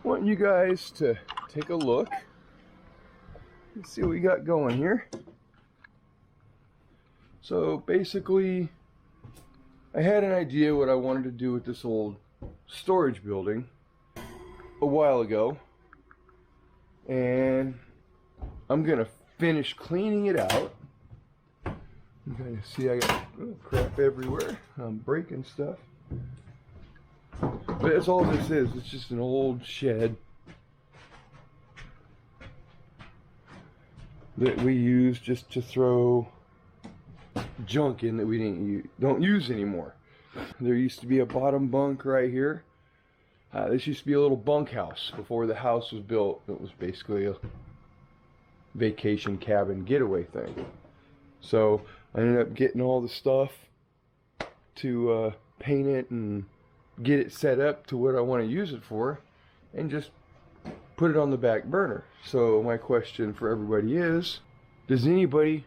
want you guys to take a look. Let's see what we got going here. So basically, I had an idea what I wanted to do with this old storage building a while ago, and I'm gonna finish cleaning it out. You guys see I got crap everywhere. I'm breaking stuff. But that's all this is. It's just an old shed that we use just to throw junk in that we don't use anymore. There used to be a bottom bunk right here. This used to be a little bunkhouse before the house was built. It was basically a vacation cabin getaway thing. So I ended up getting all the stuff to paint it and get it set up to what I want to use it for, and just put it on the back burner. So my question for everybody is, does anybody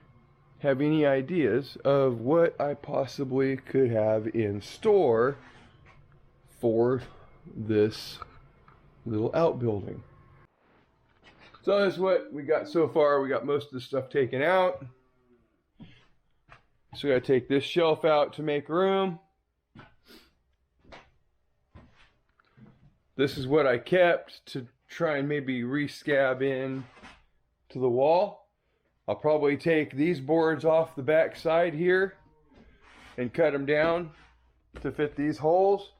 have any ideas of what I possibly could have in store for this little outbuilding? So that's what we got so far. We got most of the stuff taken out. So we gotta take this shelf out to make room. This is what I kept to try and maybe re-scab in to the wall. I'll probably take these boards off the back side here and cut them down to fit these holes,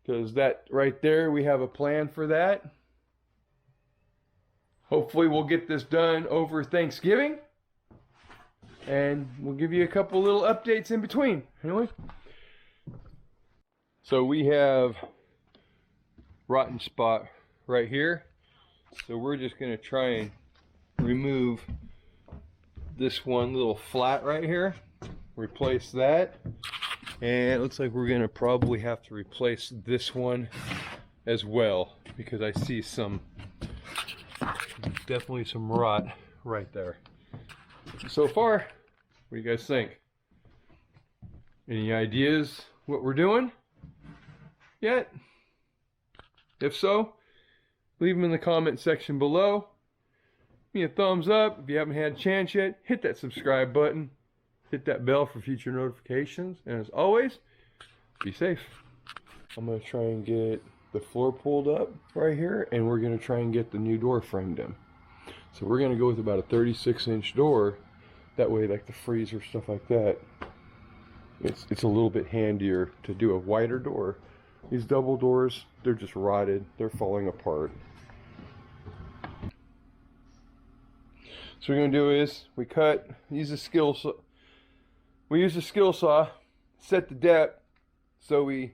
because that right there, we have a plan for that. Hopefully we'll get this done over Thanksgiving, and we'll give you a couple little updates in between. Anyway, so we have rotten spot right here, so we're just going to try and remove this one little flat right here, replace that, and it looks like we're going to probably have to replace this one as well, because I see definitely some rot right there. So far, what do you guys think? Any ideas what we're doing yet? If so, leave them in the comment section below. Give me a thumbs up. If you haven't had a chance yet, hit that subscribe button. Hit that bell for future notifications. And as always, be safe. I'm going to try and get the floor pulled up right here, and we're going to try and get the new door framed in. So we're going to go with about a 36-inch door. That way, like the freezer, stuff like that, it's a little bit handier to do a wider door. These double doors, they're just rotted. They're falling apart. So what we're going to do is we use a skill saw, set the depth, so we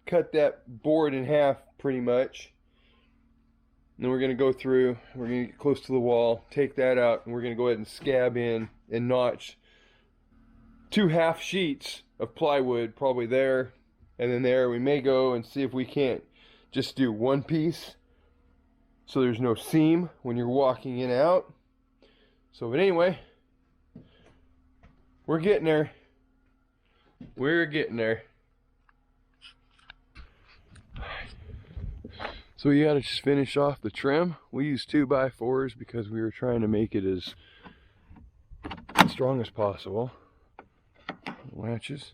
cut that board in half pretty much. And then we're going to go through, we're going to get close to the wall, take that out, and we're going to go ahead and scab in and notch 2 half sheets of plywood, probably there. And then there, we may go and see if we can't just do one piece so there's no seam when you're walking in and out. So, but anyway, we're getting there. We're getting there. So we gotta just finish off the trim. We used 2x4s because we were trying to make it as strong as possible. Latches.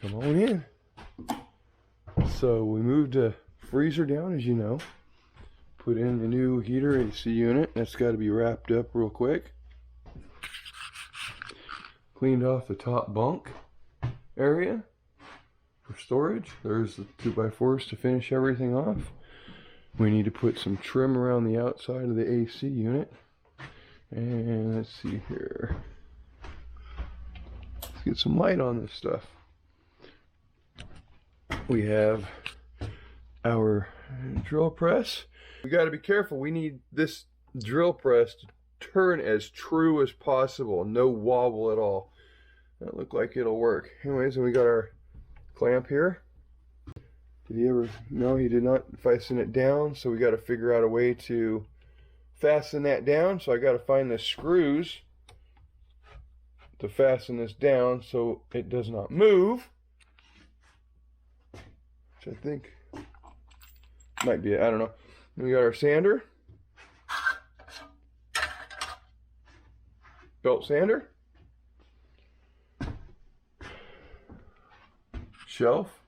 Come on in. So we moved the freezer down, as you know. Put in the new heater AC unit. That's got to be wrapped up real quick. Cleaned off the top bunk area for storage. There's the 2x4s to finish everything off. We need to put some trim around the outside of the AC unit. And let's see here. Let's get some light on this stuff. We have our drill press. We got to be careful. We need this drill press to turn as true as possible. No wobble at all. That look like it'll work. Anyways, and we got our clamp here. Did he ever? No, he did not fasten it down. So we got to figure out a way to fasten that down. So I got to find the screws to fasten this down so it does not move. Which I think Might be, I don't know. Then we got our sander. Belt sander. Shelf.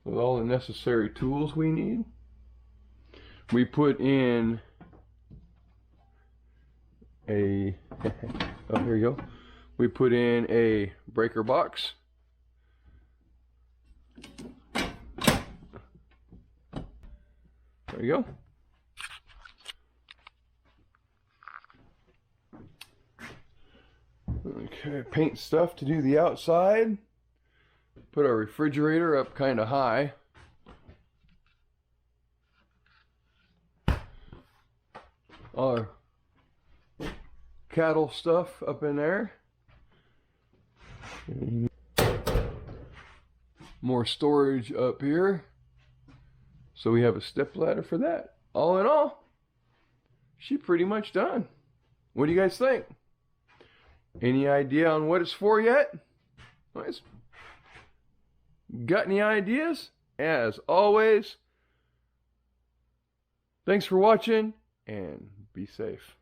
With all the necessary tools we need. We put in a, oh, here you go. We put in a breaker box. There you go. Okay, paint stuff to do the outside. Put our refrigerator up kind of high. Our cattle stuff up in there. More storage up here. So we have a step ladder for that. All in all, she's pretty much done. What do you guys think? Any idea on what it's for yet? Got any ideas? As always, thanks for watching and be safe.